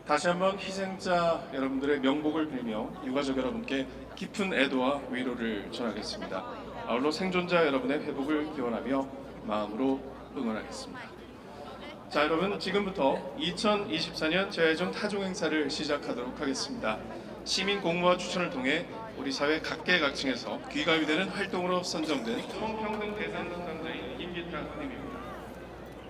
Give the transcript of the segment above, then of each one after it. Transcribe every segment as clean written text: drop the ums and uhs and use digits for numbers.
다시 한번 희생자 여러분들의 명복을 빌며 유가족 여러분께 깊은 애도와 위로를 전하겠습니다. 아울러 생존자 여러분의 회복을 기원하며 마음으로 응원하겠습니다. 자, 여러분, 지금부터 2024년 재해종 타종 행사를 시작하도록 하겠습니다. 시민 공모와 추천을 통해 우리 사회 각계각층에서 귀감이 되는 활동으로 선정된 성평등 대상 수상자인 김기탁님입니다.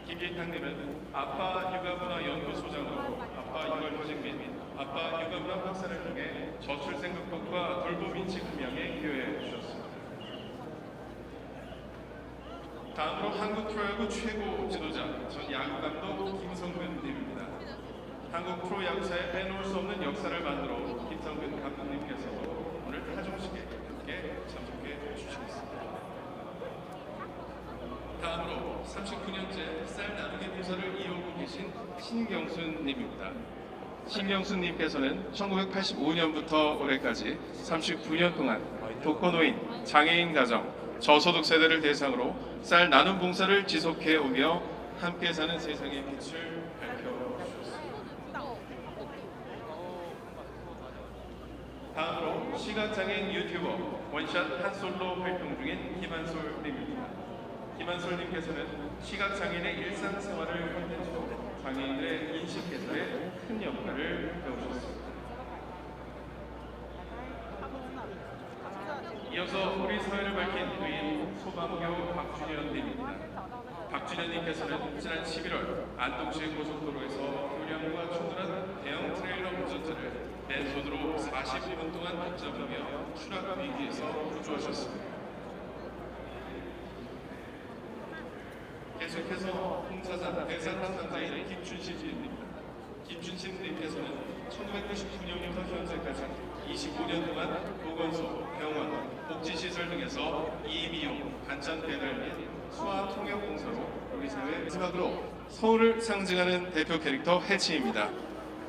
김기탁님은 아빠 육아문화 연구소장으로 아빠 육아휴직 및 아빠 육아문화 확산을 통해 저출생 극복과 돌봄 인식 함양에 기여해 주셨습니다. 다음으로 한국 프로야구 최고 지도자 전 야구 감독 김성근 님입니다. 한국 프로야구사에 빼놓을 수 없는 역사를 만들어 김성근 감독님께서 오늘 타종식에 함께 참석해 주시겠습니다. 다음으로 39년째 쌀 나누기 봉사를 이어오고 계신 신경순 님입니다. 신경순 님께서는 1985년부터 올해까지 39년 동안 독거노인, 장애인 가정, 저소득 세대를 대상으로 쌀 나눔 봉사를 지속해 오며 함께 사는 세상의 빛을 밝혀주셨습니다. 다음으로 시각장애인 유튜버 원샷 한솔로 활동 중인 김한솔님입니다. 김한솔님께서는 시각장애인의 일상생활을 콘텐츠로 장애인들의 인식 개선에 큰 역할을 해오셨습니다. 이어서 우리 사회를 밝힌 의인 소방교 박준현님입니다. 박준현님께서는 지난 11월 안동시 고속도로에서 교량과 충돌한 대형 트레일러 운전자를 맨손으로 45분 동안 붙잡으며 추락 위기에서 구조하셨습니다. 계속해서 홍사산 대산상자인 김춘식님입니다. 김춘식님께서는 1999년부터 현재까지 25년 동안 보건소, 병원, 복지시설 등에서 이미용, 반찬 배달 및 수화 통역 공사로 우리 사회 마지막으로 서울을 상징하는 대표 캐릭터 해치입니다.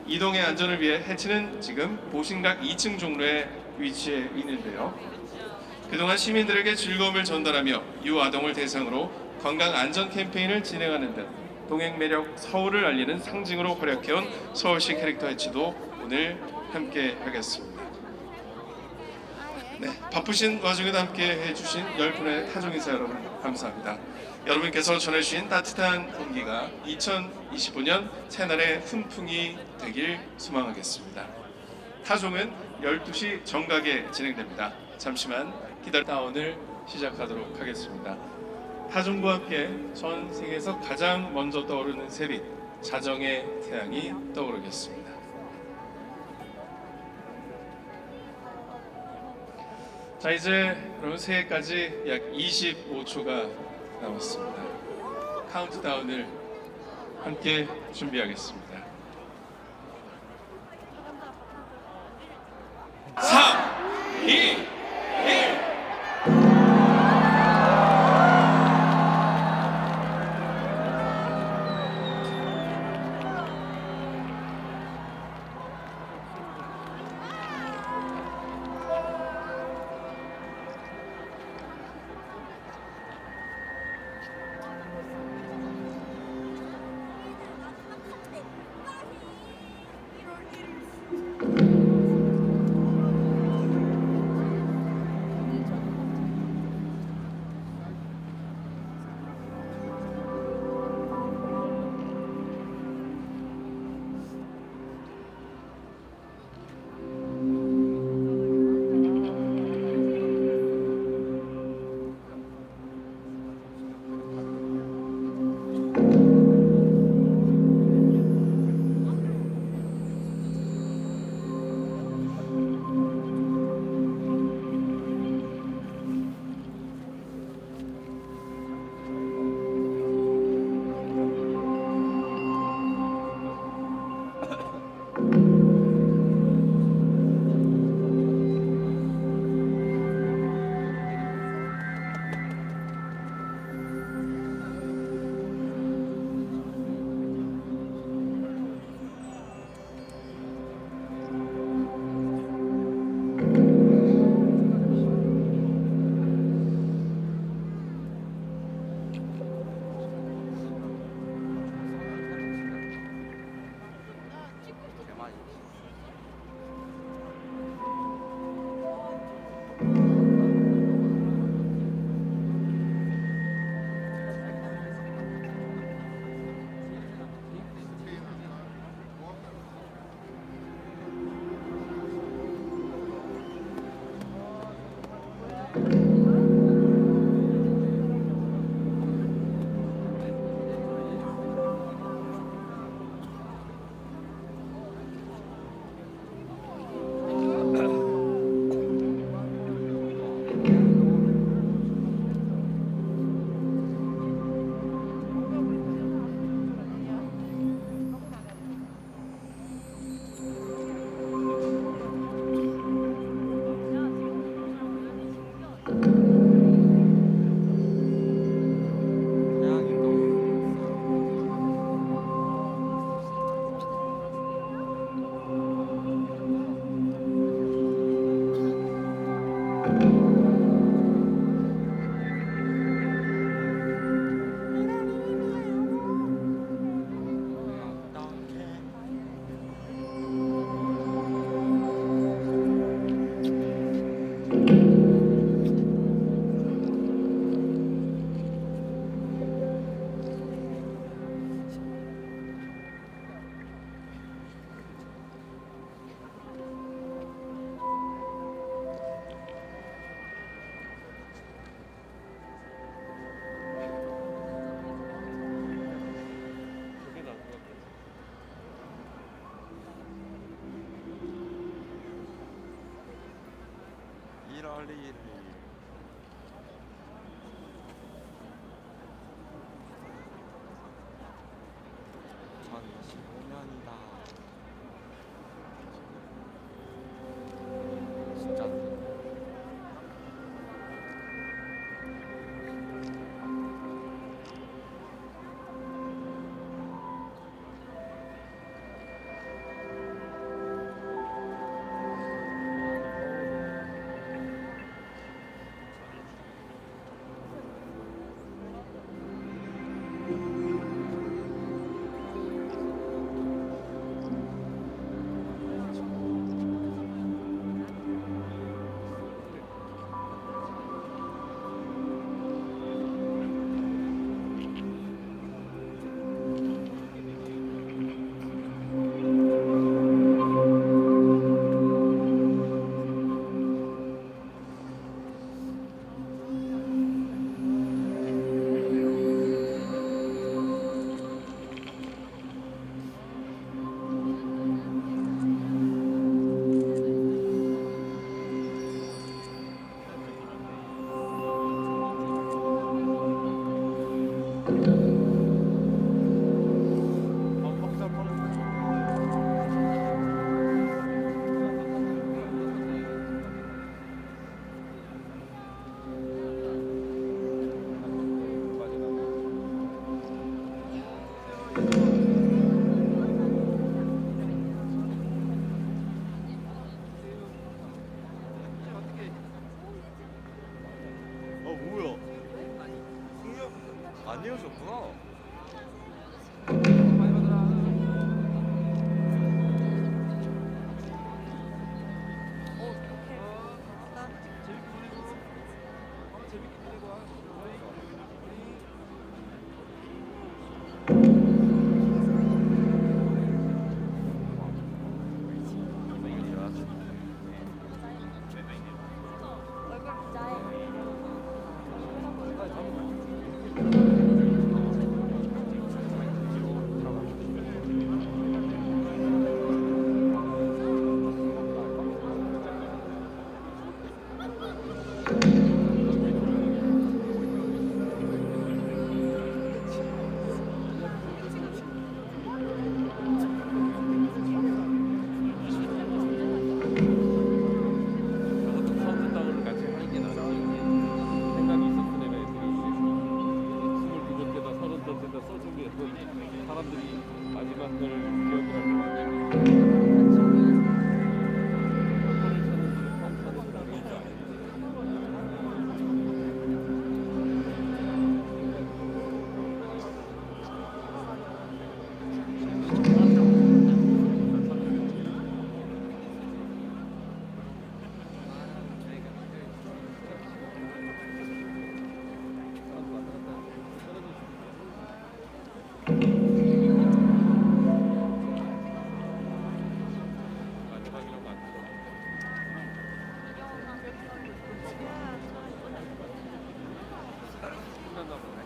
이동의 안전을 위해 해치는 지금 보신각 2층 종로에 위치해 있는데요. 그동안 시민들에게 즐거움을 전달하며 유아동을 대상으로 건강 안전 캠페인을 진행하는 등 동행 매력 서울을 알리는 상징으로 활약해온 서울시 캐릭터 해치도 오늘 함께 하겠습니다. 네, 바쁘신 와중에도 함께 해주신 10분의 타종인사 여러분 감사합니다. 여러분께서 전해주신 따뜻한 공기가 2025년 새날의 훈풍이 되길 소망하겠습니다. 타종은 12시 정각에 진행됩니다. 잠시만 기다렸다 오늘 시작하도록 하겠습니다. 타종과 함께 전 세계에서 가장 먼저 떠오르는 세빛, 자정의 태양이 떠오르겠습니다. 자, 이제 그럼 새해까지 약 25초가 남았습니다. 카운트다운을 함께 준비하겠습니다. 3, 2, 1. 빨리 2015년이다. 진짜 뭐야? 승엽 안 헤어졌구나. 사람들이 마지막 걸 기억을 하고 마지막이라고 안 들어. 끝났나 보네.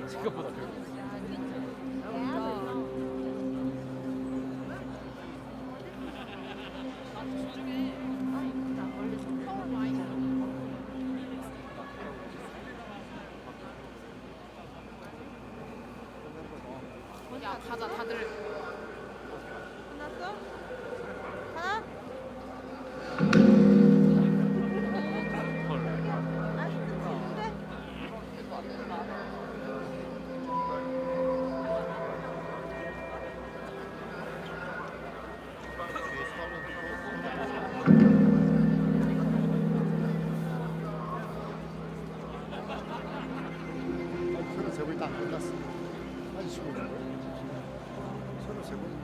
생각보다 별로. 야, 가자, 다들. 끝났어? 하나? 아직도 치는데? 딱 끝났어. 한 15분. 서로 세 분.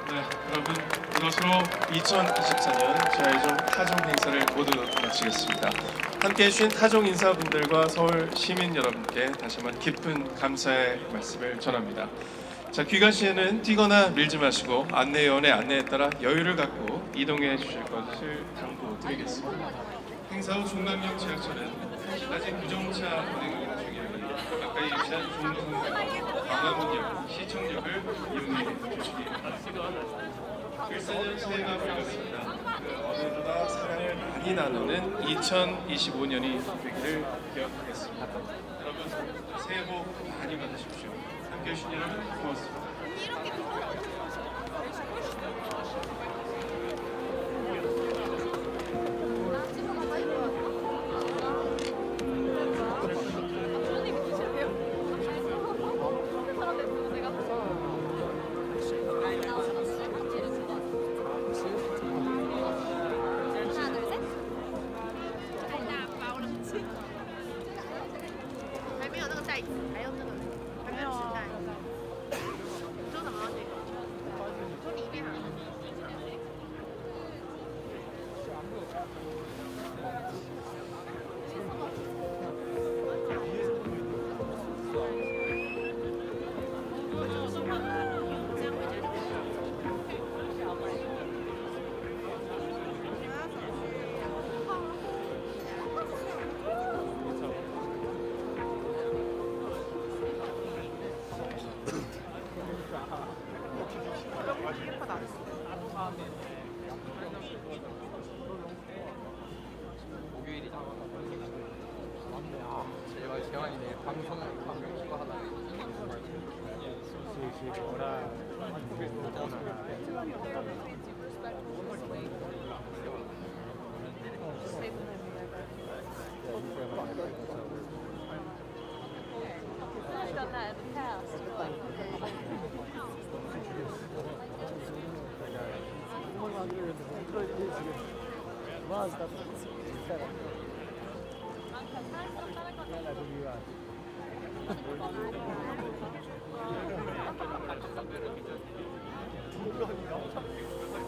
네, 여러분 이것으로 2024년 지하이종 타종 행사를 모두 마치겠습니다. 함께해 주신 타종 인사분들과 서울 시민 여러분께 다시 한번 깊은 감사의 말씀을 전합니다. 자, 귀가 시에는 뛰거나 밀지 마시고 안내위원의 안내에 따라 여유를 갖고 이동해 주실 것을 당부드리겠습니다. 행사 후 종강역 지하철은 1시까지 무정차 운행을 중이하니 가까이 위치한 종로선과 광화문역, 시청역을 이용해 주시기 바랍니다. 글쎄는 새해가 밝았습니다. 그 어느보다 사랑을 많이 나누는 2025년이 되기를 기원하겠습니다. 여러분 새해 복 많이 받으십시오. 함께해 주신 여러분 고맙습니다.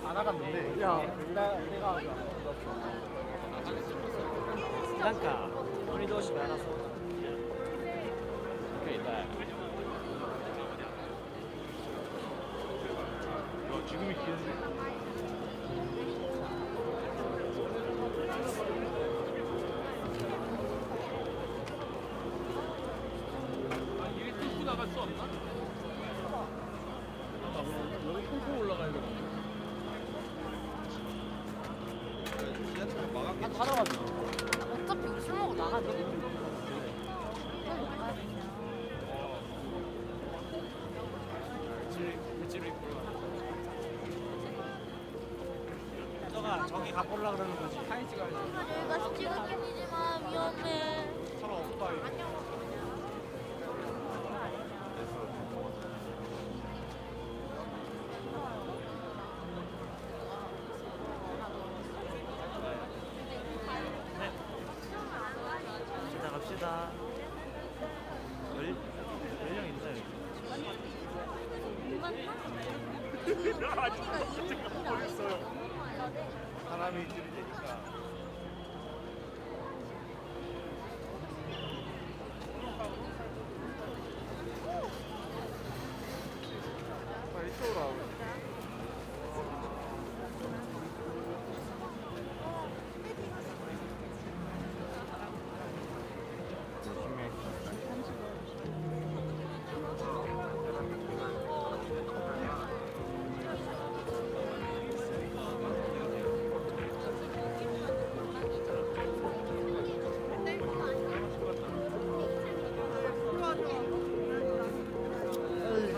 안 나갔는데. 야, 내가 なんか鳥同士で争う。可以だ。 지금이 기회인데. 올라갔나? 아, 그럼 여기 콩콩 올라가야 돼. 지하철 막았겠지. 아, 닫아가지고. 어차피 우리 술 먹고 나가야 돼. 빨리 나가야 돼. 저가 저기 가볼라 그러는 거지. 사진 찍어야지. 내가 찍었겠지만 위험해. 사람 없다 이거. 갑시다 갑시다. 열령 있다 여기. 사람이 들이대니까. 빨리 이쪽으로 와.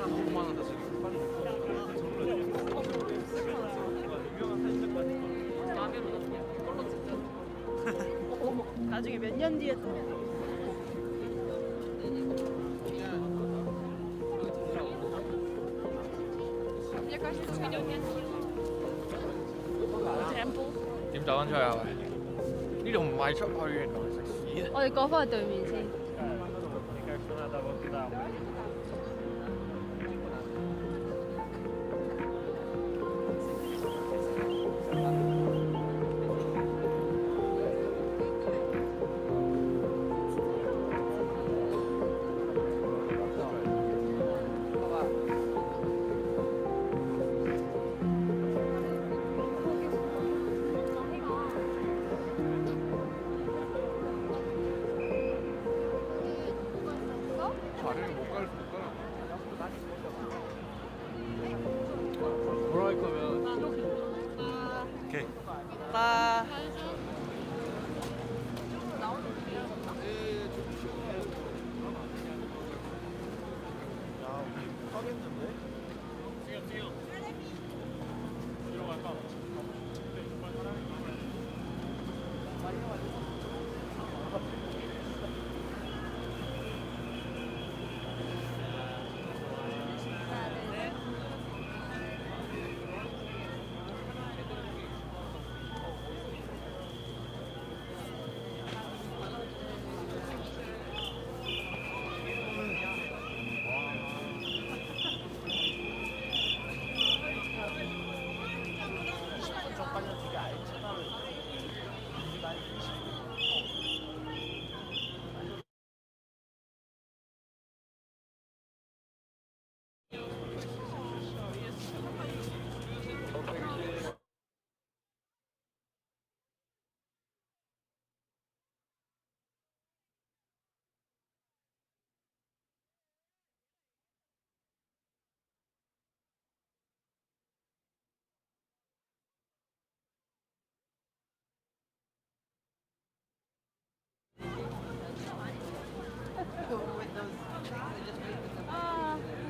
너무 많았다 지금. 빨리. 나중에 몇 년 뒤에 또. Kiểm tra anh sao rồi? Đi đồng mai sắp thôi rồi. Ôi có vào từ miền gì? 자리를 못 가나? 돌아갈 거면 오케이. 나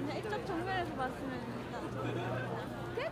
그냥 이쪽 정면에서 봤으면 끝?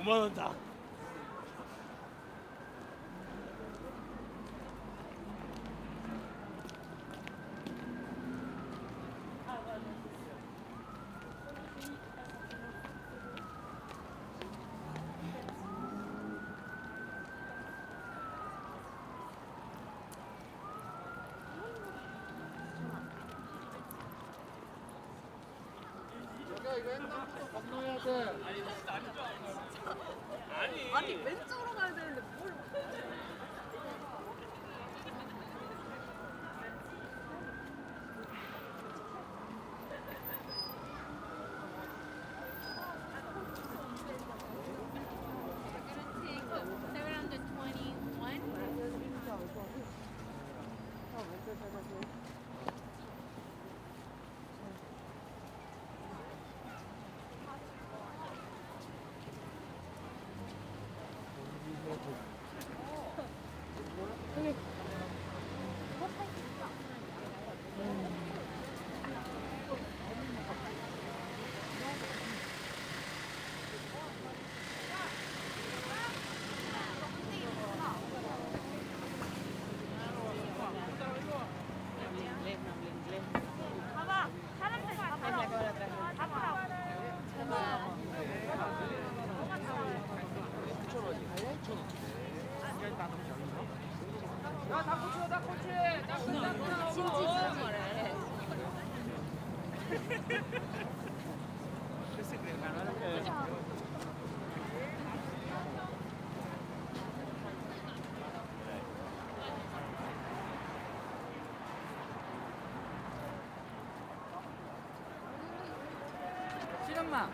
5만 원 다. 여기가 이거 횡단부터 건너야 돼. 아니 왼쪽으로 가야 되는데 뭘? 봐봐 사람들 봐봐. 실험마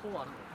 소모 안 해.